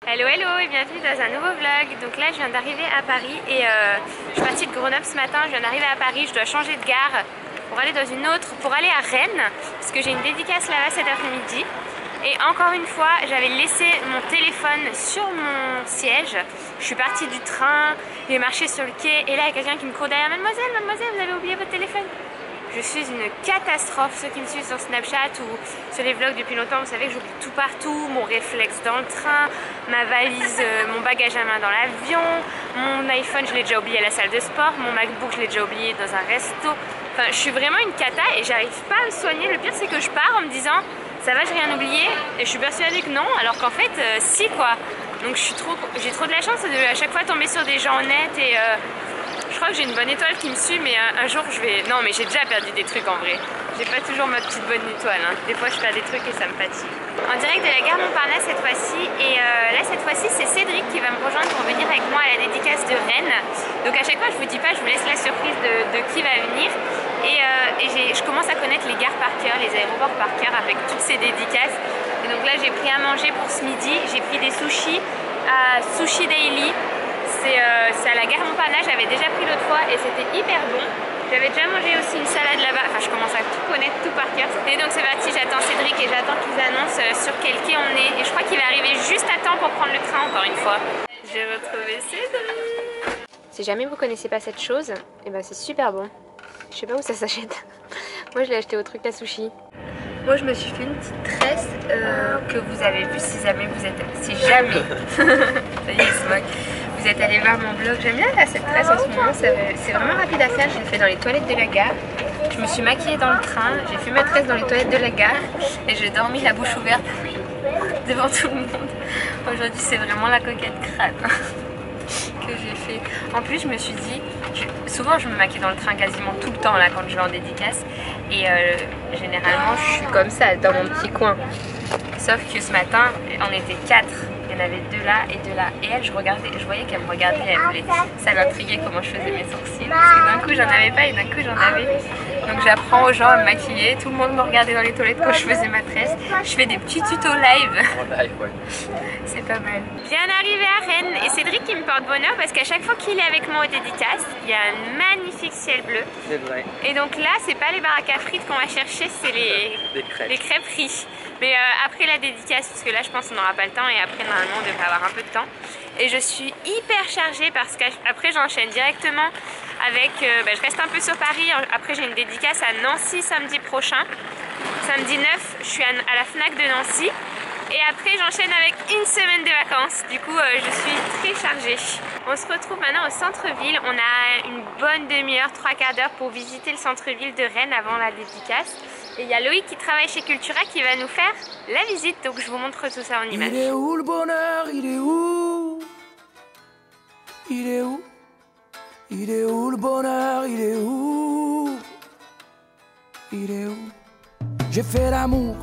Hello hello et bienvenue dans un nouveau vlog. Donc là je viens d'arriver à Paris et je suis partie de Grenoble ce matin, je viens d'arriver à Paris, je dois changer de gare pour aller dans une autre, pour aller à Rennes parce que j'ai une dédicace là-bas cet après-midi. Et encore une fois j'avais laissé mon téléphone sur mon siège, je suis partie du train, j'ai marché sur le quai et là il y a quelqu'un qui me court derrière. Mademoiselle, mademoiselle, vous avez oublié votre téléphone? Je suis une catastrophe. Ceux qui me suivent sur Snapchat ou sur les vlogs depuis longtemps, vous savez que j'oublie tout partout. Mon réflexe dans le train, ma valise, mon bagage à main dans l'avion, mon iPhone je l'ai déjà oublié à la salle de sport, mon MacBook je l'ai déjà oublié dans un resto. Enfin, je suis vraiment une cata et j'arrive pas à me soigner. Le pire c'est que je pars en me disant ça va, j'ai rien oublié, et je suis persuadée que non, alors qu'en fait si quoi. Donc j'ai trop de la chance de à chaque fois tomber sur des gens honnêtes et je crois que j'ai une bonne étoile qui me suit, mais un jour je vais... Non mais j'ai déjà perdu des trucs en vrai. J'ai pas toujours ma petite bonne étoile, hein. Des fois je perds des trucs et ça me fatigue. En direct de la gare Montparnasse cette fois-ci, et là cette fois-ci c'est Cédric qui va me rejoindre pour venir avec moi à la dédicace de Rennes. Donc à chaque fois je vous dis pas, je vous laisse la surprise de qui va venir. Et je commence à connaître les gares par cœur, les aéroports par cœur avec toutes ces dédicaces. Et donc là j'ai pris à manger pour ce midi, j'ai pris des sushis à Sushi Daily. C'est à la gare Montparnasse, j'avais déjà pris l'autre fois et c'était hyper bon. J'avais déjà mangé aussi une salade là-bas, enfin je commence à tout connaître, tout par cœur. Et donc c'est parti, j'attends Cédric et j'attends qu'ils annoncent sur quel quai on est. Et je crois qu'il va arriver juste à temps pour prendre le train encore une fois. J'ai retrouvé Cédric. Si jamais vous connaissez pas cette chose, et ben c'est super bon. Je sais pas où ça s'achète. Moi je l'ai acheté au truc à sushi. Moi je me suis fait une petite tresse que vous avez vue si jamais vous êtes... Si jamais ça y est, il se moque. Vous êtes allé voir mon vlog. J'aime bien là cette tresse en ce moment, c'est vraiment rapide à faire. Je l'ai fait dans les toilettes de la gare. Je me suis maquillée dans le train, j'ai fait ma tresse dans les toilettes de la gare et j'ai dormi la bouche ouverte devant tout le monde. Aujourd'hui c'est vraiment la coquette crâne que j'ai fait. En plus je me suis dit, souvent je me maquille dans le train quasiment tout le temps là quand je vais en dédicace et généralement je suis comme ça dans mon petit coin. Sauf que ce matin on était 4. Il y en avait 2 là et 2 là. Et elle, je voyais qu'elle me regardait et elle voulait. Ça l'intriguait comment je faisais mes sourcils. Parce que d'un coup j'en avais pas et d'un coup j'en avais. Donc j'apprends aux gens à me maquiller. Tout le monde me regardait dans les toilettes quand je faisais ma tresse. Je fais des petits tutos live. C'est pas mal. Bien arrivé à Rennes et Cédric qui me porte bonheur parce qu'à chaque fois qu'il est avec moi aux dédicaces, il y a un magnifique ciel bleu. C'est vrai. Et donc là, c'est pas les baraques à frites qu'on va chercher, c'est les crêperies. Mais après la dédicace, parce que là je pense qu'on n'aura pas le temps et après normalement on devrait avoir un peu de temps. Et je suis hyper chargée parce qu'après j'enchaîne directement avec... je reste un peu sur Paris, après j'ai une dédicace à Nancy samedi prochain. Samedi 9, je suis à la FNAC de Nancy. Et après j'enchaîne avec une semaine de vacances. Du coup je suis très chargée. On se retrouve maintenant au centre-ville. On a une bonne demi-heure, 3/4 d'heure pour visiter le centre-ville de Rennes avant la dédicace. Et il y a Loïc qui travaille chez Cultura qui va nous faire la visite. Donc je vous montre tout ça en images. Il est où le bonheur? Il est où? Il est où? Il est où le bonheur? Il est où? Il est où? J'ai fait l'amour,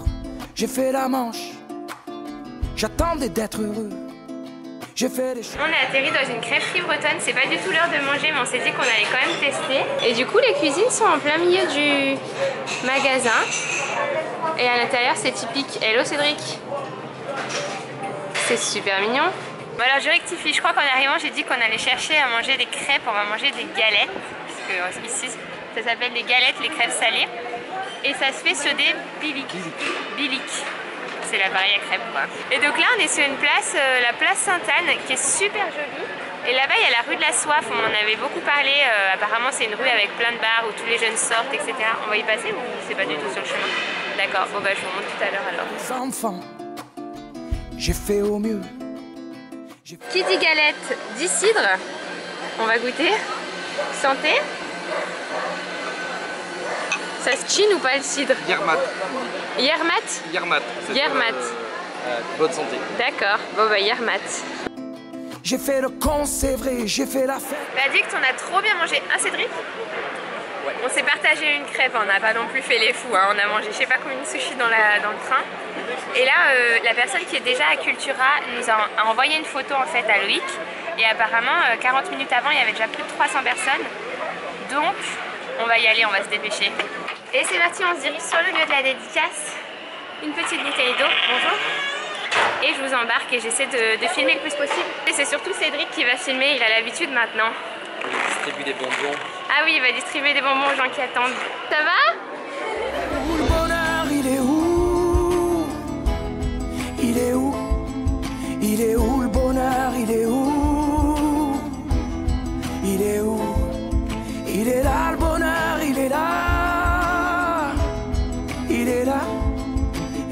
j'ai fait la manche. J'attendais d'être heureux. J'ai fait des choses. On est atterri dans une crêperie bretonne. C'est pas du tout l'heure de manger, mais on s'est dit qu'on allait quand même tester. Et du coup, les cuisines sont en plein milieu du magasin. Et à l'intérieur, c'est typique. Hello Cédric. C'est super mignon. Bon alors je rectifie. Je crois qu'en arrivant, j'ai dit qu'on allait chercher à manger des crêpes. On va manger des galettes. Parce que ici, ça s'appelle les galettes, les crêpes salées. Et ça se fait sur des biliques. C'est la variété à crêpes quoi. Et donc là on est sur une place, la place Sainte-Anne qui est super jolie. Et là-bas il y a la rue de la Soif, on en avait beaucoup parlé, apparemment c'est une rue avec plein de bars où tous les jeunes sortent etc. On va y passer ou c'est pas du tout sur le chemin? D'accord, bon bah je vous montre tout à l'heure alors. Les enfants, j'ai fait au mieux. Qui dit galette dit cidre. On va goûter. Santé. Ça se chine ou pas le cidre? Yermat. Yermat? Yermat. Yermat. Bonne santé. D'accord, bon bah Yermat. J'ai fait le con, c'est vrai, j'ai fait la fête. L'addict, on a trop bien mangé. Hein Cédric? Ouais. On s'est partagé une crêpe, on n'a pas non plus fait les fous. Hein. On a mangé je sais pas combien de sushis dans le train. Et là, la personne qui est déjà à Cultura nous a envoyé une photo en fait à Loïc. Et apparemment, 40 minutes avant, il y avait déjà plus de 300 personnes. Donc, on va y aller, on va se dépêcher. Et c'est parti, on se dirige sur le lieu de la dédicace. Une petite bouteille d'eau, bonjour. et je vous embarque et j'essaie de filmer le plus possible. Et c'est surtout Cédric qui va filmer, il a l'habitude maintenant. Il distribue des bonbons. Ah oui, il va distribuer des bonbons aux gens qui attendent. Ça va? Le bonheur, il est où? Il est où? Il est où le bonheur? Il est où? Il est où? Il est là le bonheur, il est là. Il est là.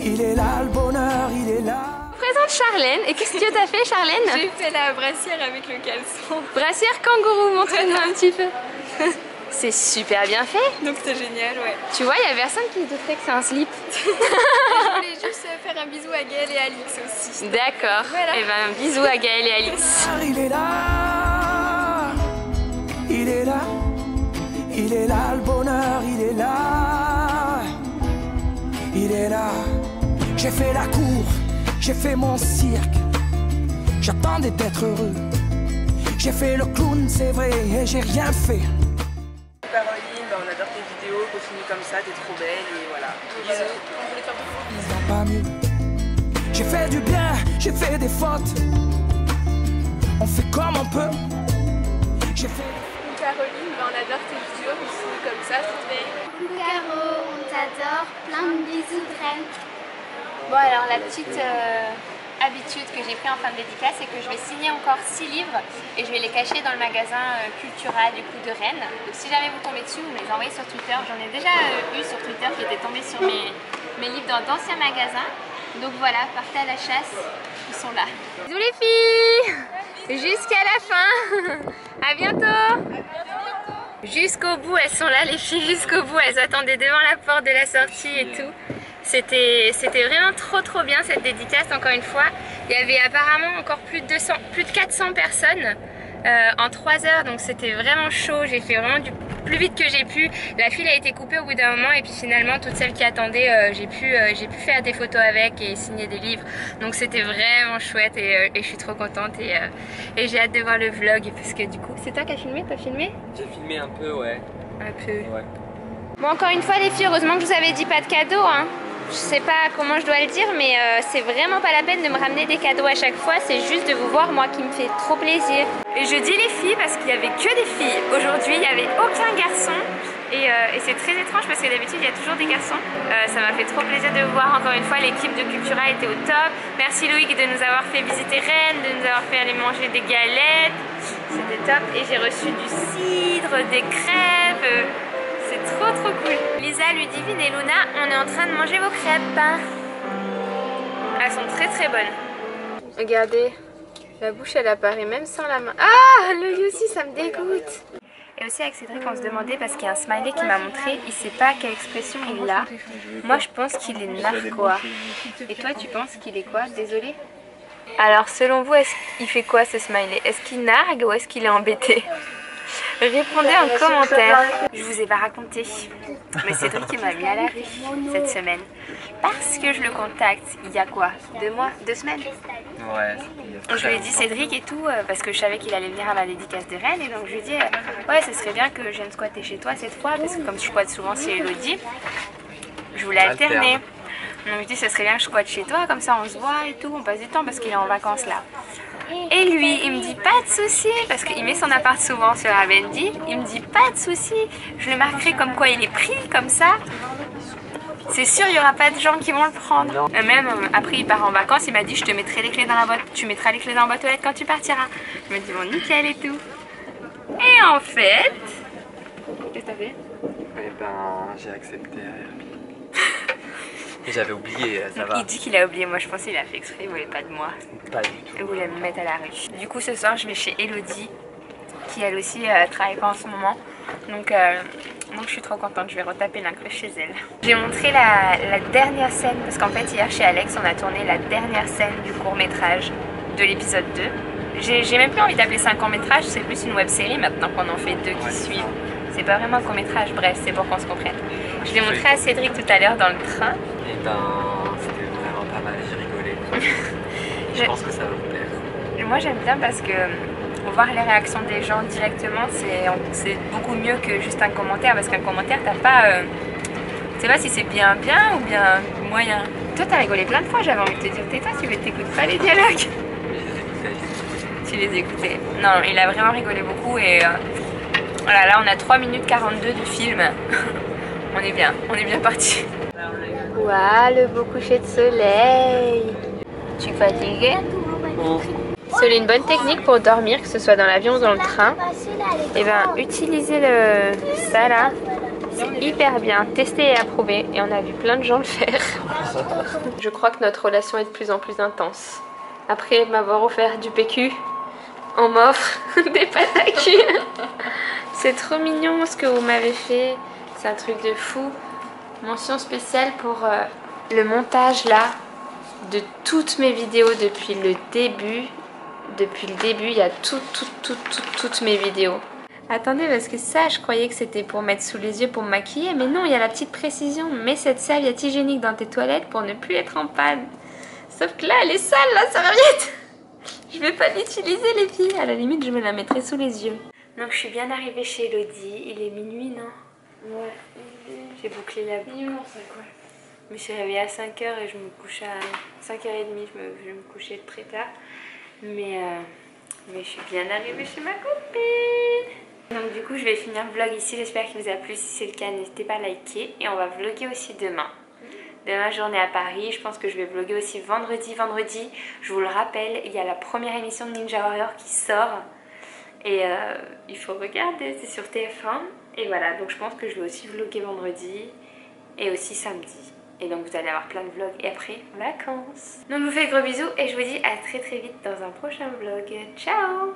Il est là le bonheur, il est là. Je présente Charlène. Et qu'est-ce que tu as fait, Charlène? J'ai fait la brassière avec le caleçon. Brassière kangourou, montre-nous un petit peu. C'est super bien fait. Donc c'était génial, ouais. Tu vois, il y a personne qui douterait que c'est un slip. Je voulais juste faire un bisou à Gaël et à Alix aussi. D'accord. Voilà. Et ben bisous à Gaël et Alix. Il est là. Il est là. Il est là le bonheur, il est là. Il est là. J'ai fait la cour, j'ai fait mon cirque. J'attendais d'être heureux. J'ai fait le clown, c'est vrai, et j'ai rien fait. Caroline, on adore tes vidéos, continue comme ça, t'es trop belle et voilà. Bisous. Ils ont pas mieux. J'ai fait du bien, j'ai fait des fautes. On fait comme on peut. J'ai fait. Caroline, on adore tes vidéos, continue comme ça, c'est belle. Coucou Caro, on t'adore, plein de bisous de reine. Bon alors la petite habitude que j'ai pris en fin de dédicace, c'est que je vais signer encore 6 livres et je vais les cacher dans le magasin Cultura du coup de Rennes. Donc si jamais vous tombez dessus, vous me les envoyez sur Twitter. J'en ai déjà eu sur Twitter qui étaient tombés sur mes livres dans d'anciens magasins. Donc voilà, partez à la chasse, ils sont là. Bisous les filles. Jusqu'à la fin. À bientôt. Jusqu'au bout, elles sont là les filles, jusqu'au bout. Elles attendaient devant la porte de la sortie et tout. C'était vraiment trop bien cette dédicace. Encore une fois, il y avait apparemment encore plus de 400 personnes en 3 heures, donc c'était vraiment chaud. J'ai fait vraiment du plus vite que j'ai pu. La file a été coupée au bout d'un moment et puis finalement toutes celles qui attendaient, j'ai pu faire des photos avec et signer des livres. Donc c'était vraiment chouette et je suis trop contente et j'ai hâte de voir le vlog parce que du coup, c'est toi qui as filmé? T'as filmé? J'ai filmé un peu, ouais. Un peu. Ouais. Bon, encore une fois les filles, heureusement que je vous avais dit pas de cadeaux, hein. Je sais pas comment je dois le dire, mais c'est vraiment pas la peine de me ramener des cadeaux à chaque fois, c'est juste de vous voir moi qui me fait trop plaisir. Et je dis les filles parce qu'il y avait que des filles. Aujourd'hui il n'y avait aucun garçon et c'est très étrange parce que d'habitude il y a toujours des garçons. Ça m'a fait trop plaisir de vous voir encore une fois, l'équipe de Cultura était au top. Merci Loïc de nous avoir fait visiter Rennes, de nous avoir fait aller manger des galettes, c'était top. Et j'ai reçu du cidre, des crêpes. C'est trop cool. Lisa, Ludivine et Luna, on est en train de manger vos crêpes. Elles sont très bonnes. Regardez, la bouche elle apparaît même sans la main. Ah, l'œil aussi, ça me dégoûte. Et aussi avec Cédric, on se demandait parce qu'il y a un smiley qui m'a montré, il sait pas quelle expression il a. Moi je pense qu'il est narquois. Et toi tu penses qu'il est quoi? Désolé. Alors selon vous, il fait quoi ce smiley? Est-ce qu'il nargue ou est-ce qu'il est embêté? Répondez en commentaire. Je vous ai pas raconté, mais Cédric qui m'a mis à la rue cette semaine parce que je le contacte il y a quoi? 2 mois? 2 semaines? Ouais. Je lui ai dit Cédric et tout parce que je savais qu'il allait venir à la dédicace de Rennes et donc je lui ai dit ouais, ce serait bien que je vienne squatter chez toi cette fois parce que comme je squatte souvent chez Elodie, je voulais alterner. Donc je lui ai dit ce serait bien que je squatte chez toi, comme ça on se voit et tout, on passe du temps parce qu'il est en vacances là. Et lui, il me dit pas de souci parce qu'il met son appart souvent sur Airbnb. Il me dit pas de souci, je le marquerai comme quoi il est pris comme ça. C'est sûr, il n'y aura pas de gens qui vont le prendre. Même après, il part en vacances, il m'a dit je te mettrai les clés dans la boîte. Tu mettras les clés dans la boîte aux lettres quand tu partiras. Je me dis bon, nickel et tout. Et en fait, qu'est-ce que t'as fait? Eh ben, j'ai accepté. J'avais oublié, ça va. Il dit qu'il a oublié, moi je pense qu'il a fait exprès, il voulait pas de moi. Pas du tout. Il voulait me mettre à la rue. Du coup ce soir je vais chez Elodie, qui elle aussi travaille pas en ce moment. Donc je suis trop contente, je vais retaper l'inclus chez elle. J'ai montré la dernière scène, parce qu'en fait hier chez Alex on a tourné la dernière scène du court-métrage de l'épisode 2. J'ai même plus envie d'appeler ça un court-métrage, c'est plus une web-série maintenant qu'on en fait 2 qui suivent. C'est pas vraiment un court-métrage, bref, c'est pour qu'on se comprenne. Je l'ai montré à Cédric tout à l'heure dans le train. Et ben, c'était vraiment pas mal, j'ai rigolé. Je pense que ça va vous plaire. Moi j'aime bien parce que voir les réactions des gens directement, c'est beaucoup mieux que juste un commentaire. Parce qu'un commentaire, t'as pas... tu sais pas si c'est bien ou bien moyen. Toi t'as rigolé plein de fois, j'avais envie de te dire tais-toi, tu t'écoutes pas les dialogues. Tu les écoutais. Non, il a vraiment rigolé beaucoup et voilà, là on a 3 minutes 42 de film. On est bien parti. Waouh, le beau coucher de soleil. Tu es fatiguée? C'est une bonne technique pour dormir, que ce soit dans l'avion ou dans le train. Et ben utiliser ça là, c'est hyper bien, testé et approuvé. Et on a vu plein de gens le faire. Je crois que notre relation est de plus en plus intense. Après m'avoir offert du PQ, on m'offre des pâtes à cul. C'est trop mignon ce que vous m'avez fait. C'est un truc de fou. Mention spéciale pour le montage là de toutes mes vidéos depuis le début. Depuis le début, il y a toutes mes vidéos. Attendez, parce que ça, je croyais que c'était pour mettre sous les yeux pour me maquiller. Mais non, il y a la petite précision. Mets cette serviette hygiénique dans tes toilettes pour ne plus être en panne. Sauf que là, elle est sale, la serviette. Je vais pas l'utiliser, les filles. À la limite, je me la mettrai sous les yeux. Donc, je suis bien arrivée chez Elodie. Il est minuit, non? Ouais. J'ai bouclé la boucle. Je me suis réveillée à 5h et je me couche à 5h30. Je vais me coucher très tard. Mais je suis bien arrivée chez ma copine. Donc du coup je vais finir le vlog ici, j'espère qu'il vous a plu. Si c'est le cas, n'hésitez pas à liker. Et on va vlogger aussi demain. Demain journée à Paris, je pense que je vais vlogger aussi vendredi. Vendredi, je vous le rappelle, il y a la première émission de Ninja Warrior qui sort. Et il faut regarder, c'est sur TF1. Et voilà, donc je pense que je vais aussi vlogger vendredi et aussi samedi. Et donc vous allez avoir plein de vlogs et après vacances. Donc je vous fais de gros bisous et je vous dis à très vite dans un prochain vlog. Ciao!